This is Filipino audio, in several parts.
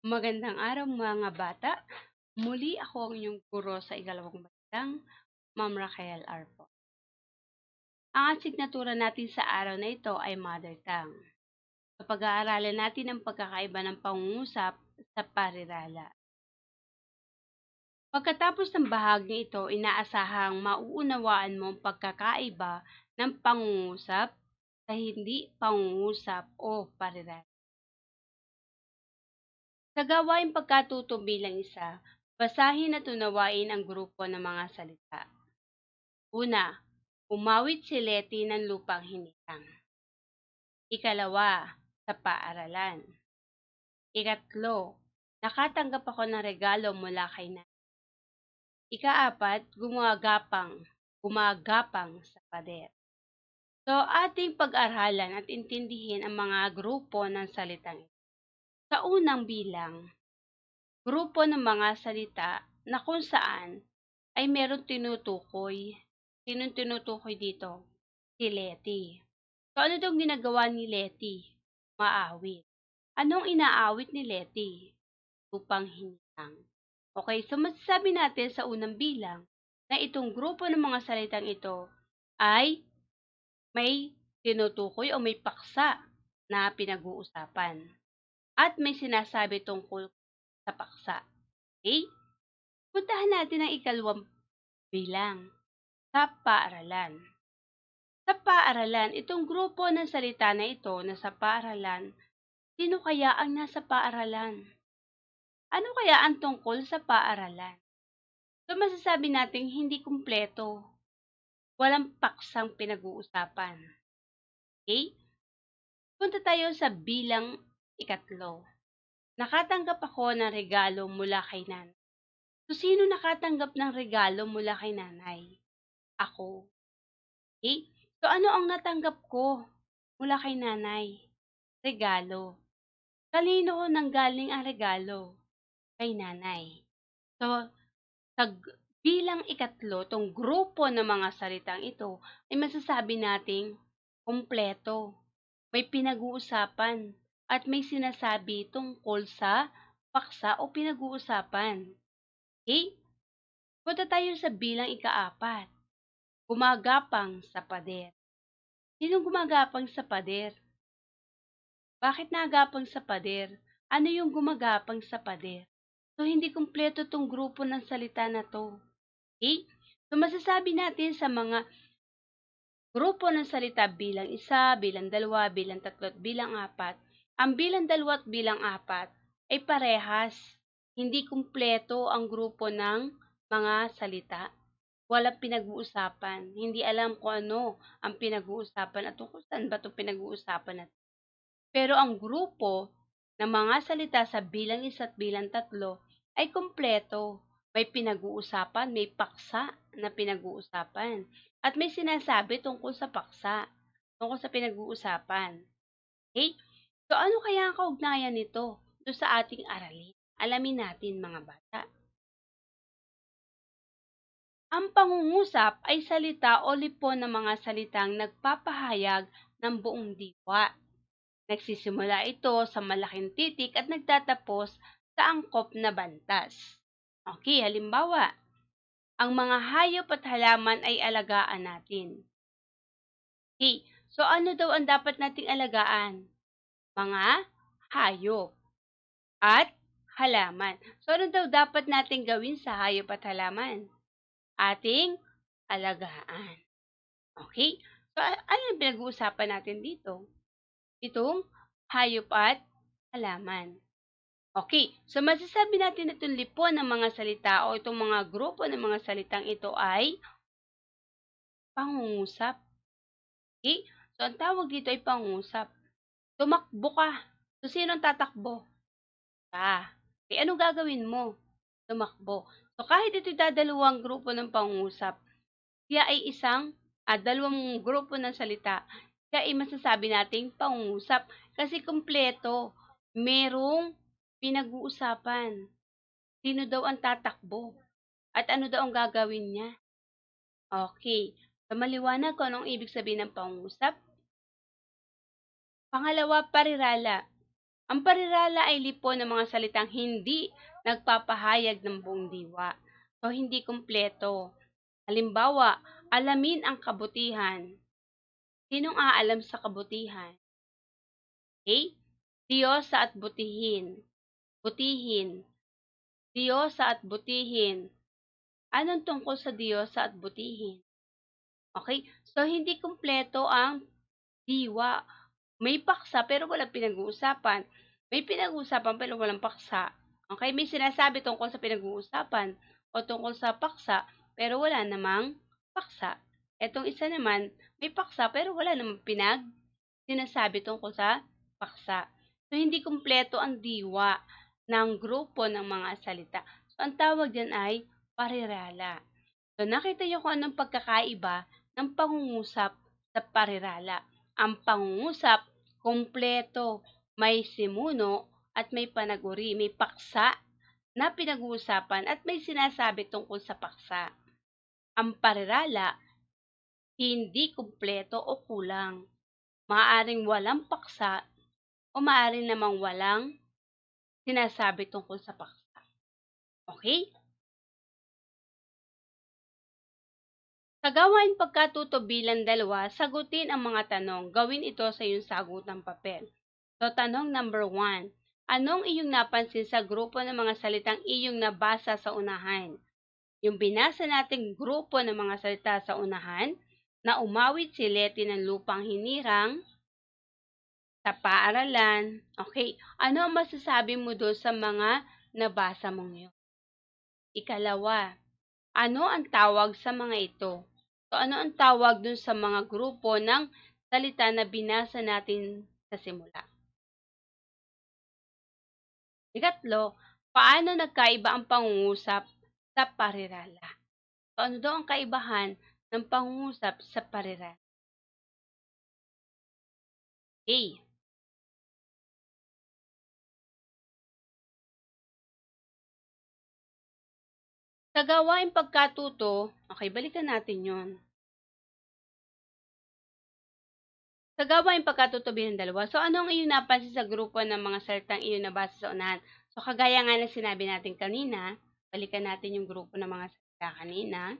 Magandang araw mga bata. Muli ako ang inyong guro sa ikalawang batang, Ma'am Raquel Arpo. Ang asignatura natin sa araw na ito ay Mother Tongue. Sa pag-aaralan natin ang pagkakaiba ng pangungusap sa parirala. Pagkatapos ng bahaging ito, inaasahang mauunawaan mo ang pagkakaiba ng pangungusap sa hindi pangungusap o parirala. Sa gawaing pagkatuto bilang isa, basahin at unawain ang grupo ng mga salita. Una, umawit si Letty ng lupang hinirang. Ikalawa, sa paaralan. Ikatlo, nakatanggap ako ng regalo mula kay Nanay. Ikaapat, gumagapang sa pader. So, ating pag-aralan at intindihin ang mga grupo ng salitang ito. Sa unang bilang, grupo ng mga salita na kung saan ay meron tinutukoy. Sinong tinutukoy dito? Si Letty. So, ano daw ginagawa ni Letty? Maawit. Anong inaawit ni Letty? Upang hinirang. Okay, so masasabi natin sa unang bilang na itong grupo ng mga salitang ito ay may tinutukoy o may paksa na pinag-uusapan. At may sinasabi tungkol sa paksa. Okay? Puntahan natin ang ikalawang bilang, sa paaralan. Sa paaralan, itong grupo ng salita na ito na sa paaralan, sino kaya ang nasa paaralan? Ano kaya ang tungkol sa paaralan? So masasabi nating hindi kumpleto. Walang paksang pinag-uusapan. Okay? Punta tayo sa bilang ikatlo. Nakatanggap ako ng regalo mula kay nanay. So sino nakatanggap ng regalo mula kay nanay? Ako. Okay? So ano ang natanggap ko mula kay nanay? Regalo. Kanino nanggaling ang regalo? Kay nanay. So, sa bilang ikatlo, tong grupo ng mga salitang ito ay masasabi nating kumpleto. May pinag-uusapan at may sinasabi tungkol sa paksa o pinag-uusapan. Okay? Punta tayo sa bilang ikaapat. Gumagapang sa pader. Sinong gumagapang sa pader? Bakit nagapang sa pader? Ano yung gumagapang sa pader? So, hindi kumpleto tong grupo ng salita na to. Okay? So, masasabi natin sa mga grupo ng salita bilang isa, bilang dalawa, bilang tatlo, at bilang apat, ang bilang dalawa at bilang apat ay parehas. Hindi kumpleto ang grupo ng mga salita. Walang pinag-uusapan. Hindi alam kung ano ang pinag-uusapan at kung saan ba ito pinag-uusapan natin. Pero ang grupo ng mga salita sa bilang isa at bilang tatlo ay kumpleto. May pinag-uusapan, may paksa na pinag-uusapan. At may sinasabi tungkol sa paksa, tungkol sa pinag-uusapan. Okay? So ano kaya ang kaugnayan nito sa ating aralin? Alamin natin mga bata. Ang pangungusap ay salita o lipon ng mga salitang nagpapahayag ng buong diwa. Nagsisimula ito sa malaking titik at nagtatapos sa angkop na bantas. Okay, halimbawa, ang mga hayop at halaman ay alagaan natin. Okay, so ano daw ang dapat nating alagaan? Mga hayop at halaman. So ano daw dapat nating gawin sa hayop at halaman? Ating alagaan. Okay, so ano yung pinag-uusapan natin dito? Itong hayop at halaman. Okay, so masasabi natin na itong lipon ng mga salita o itong mga grupo ng mga salitang ito ay pangungusap. Okay, so ang tawag dito ay pangungusap. Tumakbo ka. So, sino ang tatakbo? Okay, anong gagawin mo? Tumakbo. So, kahit ito'y dadalawang grupo ng pangungusap, siya ay dalawang grupo ng salita, siya ay masasabi nating pangungusap kasi kumpleto, merong pinag-uusapan. Sino daw ang tatakbo? At ano daw ang gagawin niya? Okay, so maliwanag kung anong ibig sabihin ng pangungusap. Pangalawa, parirala. Ang parirala ay lipon ng mga salitang hindi nagpapahayag ng buong diwa. So, hindi kumpleto. Halimbawa, alamin ang kabutihan. Sinong aalam sa kabutihan? Okay? Diyosa at butihin. Butihin. Diyosa at butihin. Anong tungkol sa diyosa at butihin? Okay? So, hindi kumpleto ang diwa. May paksa pero walang pinag-uusapan. May pinag-uusapan pero walang paksa. Okay? May sinasabi tungkol sa pinag-uusapan o tungkol sa paksa pero wala namang paksa. Etong isa naman, may paksa pero wala namang sinasabi tungkol sa paksa. So, hindi kumpleto ang diwa ng grupo ng mga salita. So, ang tawag dyan ay parirala. So, nakita niyo kung anong pagkakaiba ng pangungusap sa parirala. Ang pangungusap, kumpleto, may simuno at may panaguri, may paksa na pinag-uusapan at may sinasabi tungkol sa paksa. Ang parirala, hindi kumpleto o kulang. Maaaring walang paksa o maaaring namang walang sinasabi tungkol sa paksa. Okay? Sa gawain pagkatuto bilang dalawa, sagutin ang mga tanong. Gawin ito sa iyong sagutang papel. So, tanong number 1. Anong iyong napansin sa grupo ng mga salitang iyong nabasa sa unahan? Yung binasa nating grupo ng mga salita sa unahan, na umawit si Leti ng lupang hinirang sa paaralan. Okay, ano ang masasabi mo doon sa mga nabasa mong yun? Ikalawa, ano ang tawag sa mga ito? So, ano ang tawag dun sa mga grupo ng salita na binasa natin sa simula? Ikatlo, paano nagkaiba ang pangungusap sa parirala? So, ano daw ang kaibahan ng pangungusap sa parirala? A. Sa gawaing pagkatuto, okay, balikan natin yon. Sa gawaing pagkatuto bilang dalawa, so ano ang iyong napansin sa grupo ng mga salitang iyong nabasa sa unahan? So kagaya nga ng sinabi natin kanina, balikan natin yung grupo ng mga salita kanina.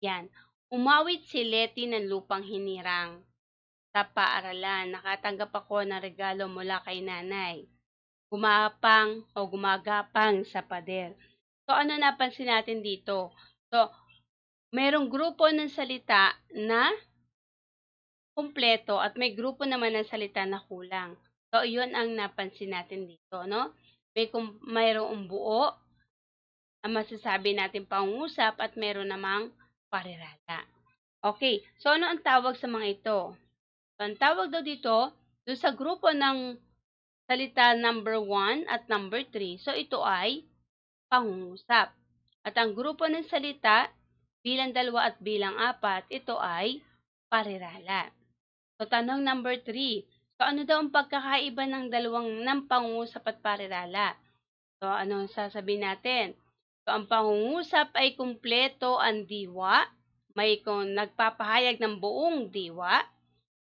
Yan. Umawit si Leti ng lupang hinirang sa paaralan. Nakatanggap ako ng regalo mula kay nanay. Gumagapang sa pader. So ano napansin natin dito? So, merong grupo ng salita na kumpleto at may grupo naman ng salita na kulang. So, iyon ang napansin natin dito, no? Mayroong buo ang masasabi natin pangungusap at meron namang parirala. Okay, so ano ang tawag sa mga ito? So, ang tawag daw dito, doon sa grupo ng salita number 1 at number 3, so ito ay pangungusap. At ang grupo ng salita bilang 2 at bilang 4, ito ay parirala. So, tanong number 3. So, ano daw ang pagkakaiba ng pangungusap at parirala? So, ano sasabihin natin? So, ang pangungusap ay kumpleto ang diwa, may nagpapahayag ng buong diwa,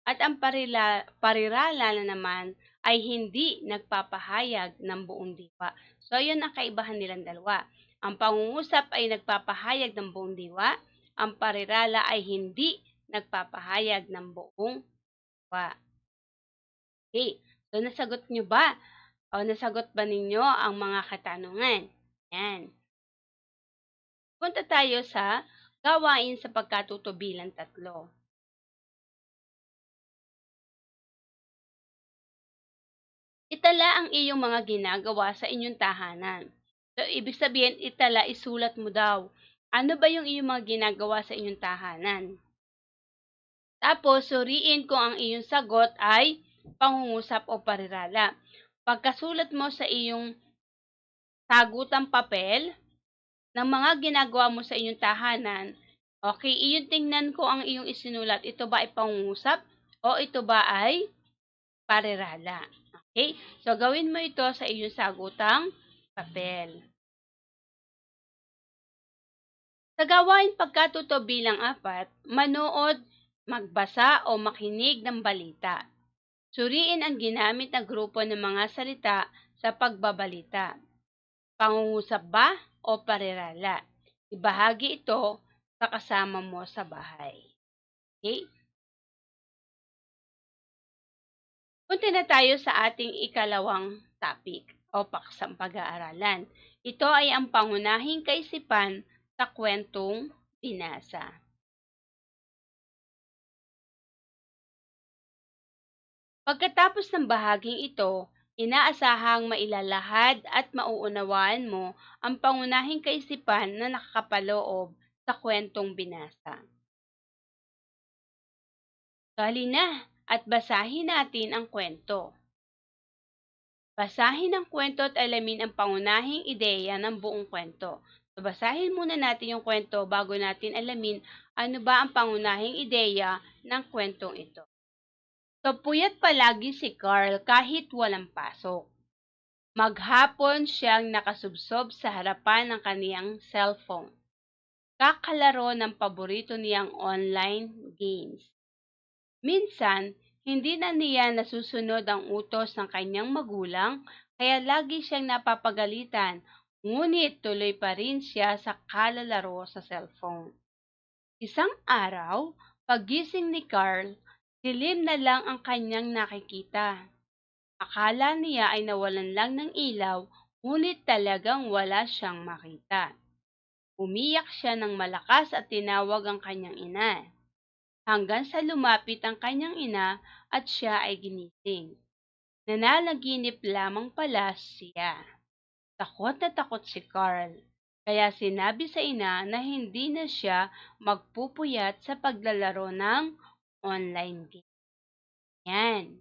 at ang parirala na naman ay hindi nagpapahayag ng buong diwa. So, yun ang kaibahan nilang dalawa. Ang pangungusap ay nagpapahayag ng buong diwa, ang parirala ay hindi nagpapahayag ng buong diwa. Okay, so nasagot nyo ba? O nasagot ba ninyo ang mga katanungan? Yan. Punta tayo sa gawain sa pagkatuto bilang 3. Itala ang iyong mga ginagawa sa inyong tahanan. So, ibig sabihin, itala, isulat mo daw. Ano ba yung iyong mga ginagawa sa inyong tahanan? Tapos, suriin kung ang iyong sagot ay pangungusap o parirala. Pagkasulat mo sa iyong sagutang papel ng mga ginagawa mo sa inyong tahanan, okay, iyon tingnan ko ang iyong isinulat. Ito ba ay pangungusap o ito ba ay parirala? Okay? So, gawin mo ito sa iyong sagutang papel. Sa gawain pagkatuto bilang 4, manood, magbasa o makinig ng balita. Suriin ang ginamit na grupo ng mga salita sa pagbabalita. Pangungusap ba o parirala? Ibahagi ito sa kasama mo sa bahay. Okay? Punta na tayo sa ating ikalawang topic o paksang pag-aaralan. Ito ay ang pangunahing kaisipan sa kwentong binasa. Pagkatapos ng bahaging ito, inaasahang mailalahad at mauunawaan mo ang pangunahing kaisipan na nakakapaloob sa kwentong binasa. Halina at basahin natin ang kwento. Basahin ang kwento at alamin ang pangunahing ideya ng buong kwento. So, basahin muna natin yung kwento bago natin alamin ano ba ang pangunahing ideya ng kwentong ito. So, puyat palagi si Carl kahit walang pasok. Maghapon siyang nakasubsob sa harapan ng kaniyang cellphone. Kakalaro ng paborito niyang online games. Minsan, hindi na niya nasusunod ang utos ng kanyang magulang, kaya lagi siyang napapagalitan, ngunit tuloy pa rin siya sa kalalaro sa cellphone. Isang araw, pagising ni Carl, dilim na lang ang kanyang nakikita. Akala niya ay nawalan lang ng ilaw, ngunit talagang wala siyang makita. Umiyak siya ng malakas at tinawag ang kanyang ina. Hanggang sa lumapit ang kanyang ina at siya ay ginising. Nananaginip lamang pala siya. Takot na takot si Carl, kaya sinabi sa ina na hindi na siya magpupuyat sa paglalaro ng online game. Yan.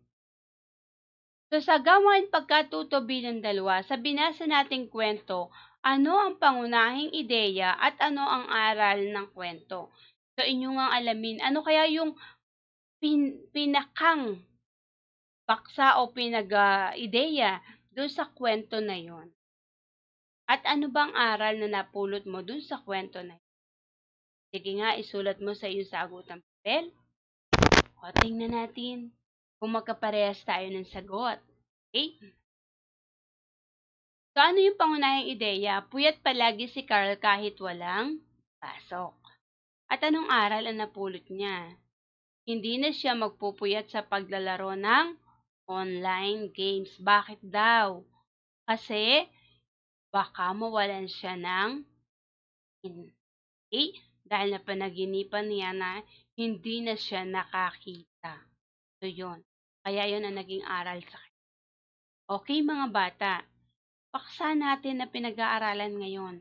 So sa gawain pagkatutubi ng dalawa, sa binasa nating kwento, ano ang pangunahing ideya at ano ang aral ng kwento? So inyo ngang alamin, ano kaya yung pinakang paksa o ideya doon sa kwento na yon? At ano bang aral na napulot mo doon sa kwento na yun? Sige nga, isulat mo sa iyong sagutang papel. O, tingnan natin kung magkaparehas tayo ng sagot. Okay? So, ano yung pangunahing ideya? Puyat palagi si Carl kahit walang pasok. At anong aral ang napulot niya? Hindi na siya magpupuyat sa paglalaro ng online games. Bakit daw? Kasi baka mawalan siya ng okay? Dahil napanaginipan niya na hindi na siya nakakita. So, yun. Kaya yun ang naging aral sa kanya. Okay, mga bata. Paksa natin na pinag-aaralan ngayon.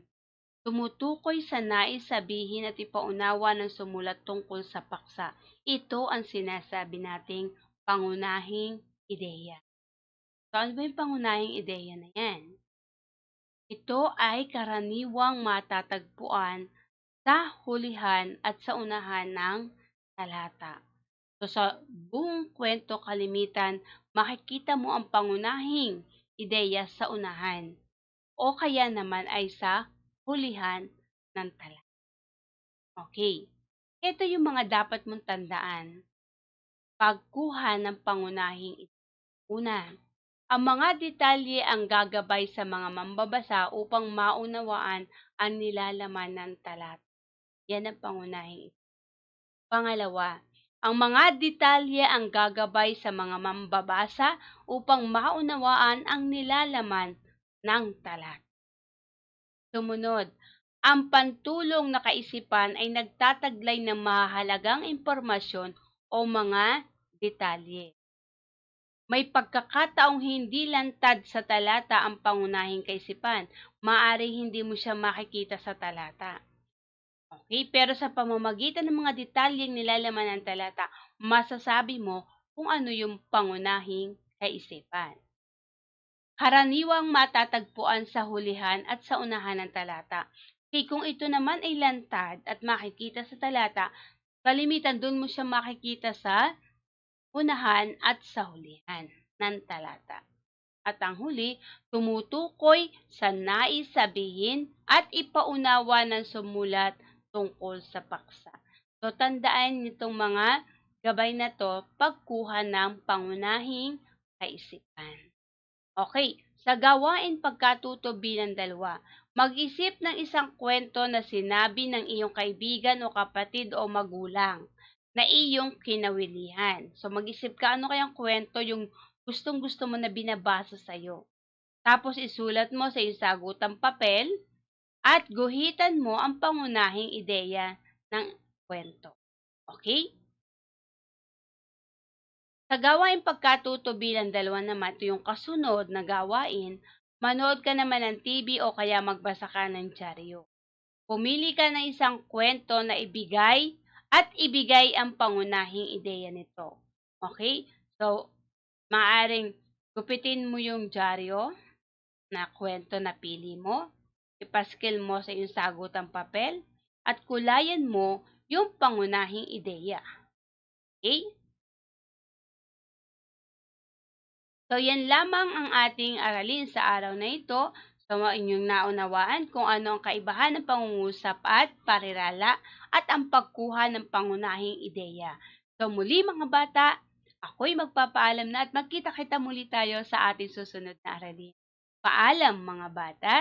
Tumutukoy sa nais sabihin at ipaunawa ng sumulat tungkol sa paksa. Ito ang sinasabi nating pangunahing ideya. So, ano ba yung pangunahing ideya na yan? Ito ay karaniwang matatagpuan sa hulihan at sa unahan ng talata. So, sa buong kwento kalimitan, makikita mo ang pangunahing ideya sa unahan o kaya naman ay sa hulihan ng talata. Okay, ito yung mga dapat mong tandaan. Pagkuha ng pangunahing ideya. Una, ang mga detalye ang gagabay sa mga mambabasa upang maunawaan ang nilalaman ng talata. Yan ang pangunahing ideya. Pangalawa, ang mga detalye ang gagabay sa mga mambabasa upang maunawaan ang nilalaman ng talata. Sumunod, ang pantulong na kaisipan ay nagtataglay ng mahalagang impormasyon o mga detalye. May pagkakataong hindi lantad sa talata ang pangunahing kaisipan. Maaring hindi mo siya makikita sa talata. Okay, pero sa pamamagitan ng mga detalyeng nilalaman ng talata, masasabi mo kung ano yung pangunahing kaisipan. Karaniwang matatagpuan sa hulihan at sa unahan ng talata. Okay, kung ito naman ay lantad at makikita sa talata, kalimitan doon mo siya makikita sa unahan at sa hulihan ng talata. At ang huli, tumutukoy sa nais sabihin at ipaunawa ng sumulat tungkol sa paksa. So, tandaan nitong mga gabay na to pagkuha ng pangunahing kaisipan. Okay, sa gawain pagkatuto bilang dalawa, mag-isip ng isang kwento na sinabi ng iyong kaibigan o kapatid o magulang na iyong kinawilihan. So mag-isip ka ano kayang kwento yung gustong-gusto mo na binabasa sa'yo. Tapos isulat mo sa iyong sagutang papel at guhitan mo ang pangunahing ideya ng kwento. Okay? Sa gawaing pagkatuto bilang dalawa naman, ito yung kasunod na gawain, manood ka naman ng TV o kaya magbasa ka ng dyaryo. Pumili ka ng isang kwento na ibigay at ibigay ang pangunahing ideya nito. Okay? So, maaring gupitin mo yung dyaryo na kwento na pili mo, ipaskil mo sa iyong sagutang papel, at kulayan mo yung pangunahing ideya. Okay? So, yan lamang ang ating aralin sa araw na ito. So, inyong naunawaan kung ano ang kaibahan ng pangungusap at parirala at ang pagkuha ng pangunahing ideya. So, muli mga bata, ako'y magpapaalam na at magkita-kita muli tayo sa ating susunod na aralin. Paalam mga bata!